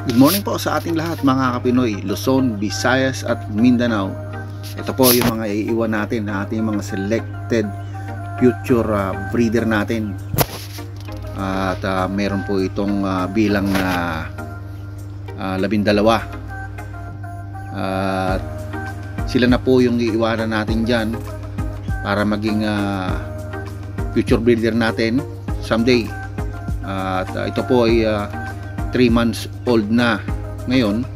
Good morning po sa ating lahat mga Kapinoy, Luzon, Visayas at Mindanao. Ito po yung mga iiwan natin na ating mga selected future breeder natin. At meron po itong bilang na 12. At sila na po yung iiwanan natin dyan para maging future breeder natin someday. At ito po ay 3 months old na ngayon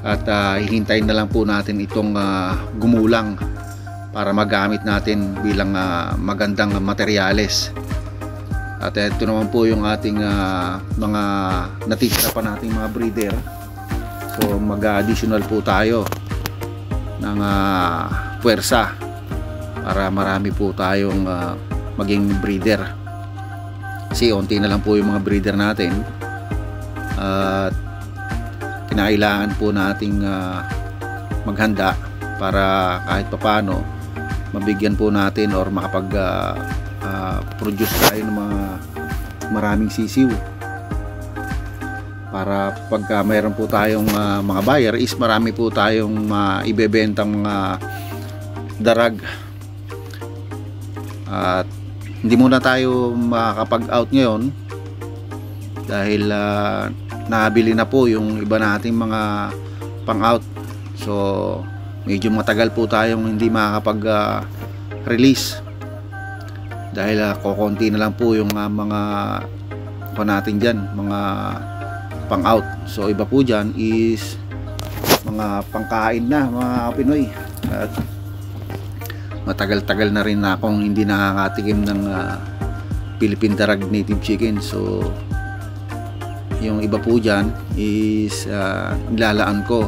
at hihintayin na lang po natin itong gumulang para magamit natin bilang magandang materyales. At ito naman po yung ating mga natitira pa nating mga breeder. So mag-additional po tayo ng puwersa para marami po tayong maging breeder, kasi onti na lang po yung mga breeder natin. At kinailangan po nating maghanda para kahit papano mabigyan po natin or makapag produce tayo ng mga maraming sisiw, para pagka mayroon po tayong mga buyer is marami po tayong ibebentang mga darag. At hindi muna tayo makakapag-out ngayon dahil nabili na po yung iba nating mga pang-out. So medyo matagal po tayong hindi makakapag-release dahil kokonti na lang po yung mga pa natin dyan, mga pang-out. So iba po dyan is mga pangkain na mga Pinoy. At matagal-tagal na rin na akong hindi nakakatikim ng Philippine Darag Native Chicken. So yung iba po dyan is nilalaan ko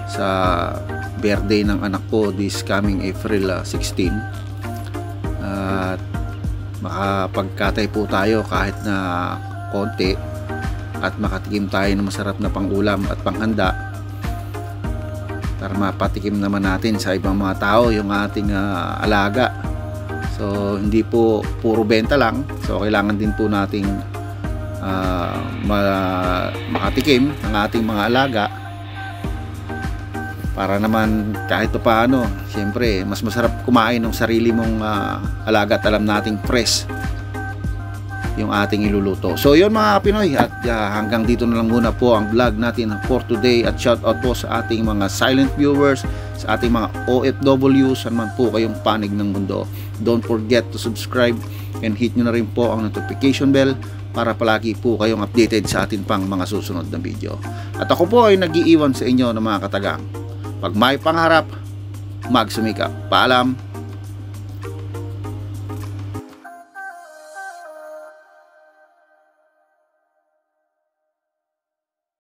sa birthday ng anak ko this coming April 16. At makapagkatay po tayo kahit na konti at makatikim tayo ng masarap na pangulam at panghanda para mapatikim naman natin sa ibang mga tao yung ating alaga. So hindi po puro benta lang, so kailangan din po nating makatikim ang ating mga alaga para naman kahit paano, siyempre mas masarap kumain ng sarili mong alaga at alam nating fresh yung ating iluluto. So yun mga Pinoy, at hanggang dito na lang muna po ang vlog natin for today. At shout out po sa ating mga silent viewers, sa ating mga OFW, saan man po kayong panig ng mundo. Don't forget to subscribe and hit nyo na rin po ang notification bell para palagi po kayong updated sa atin pang mga susunod na video. At ako po ay nag-iiwan sa inyo ng mga katagang, pag may pangarap, magsumikap. Paalam.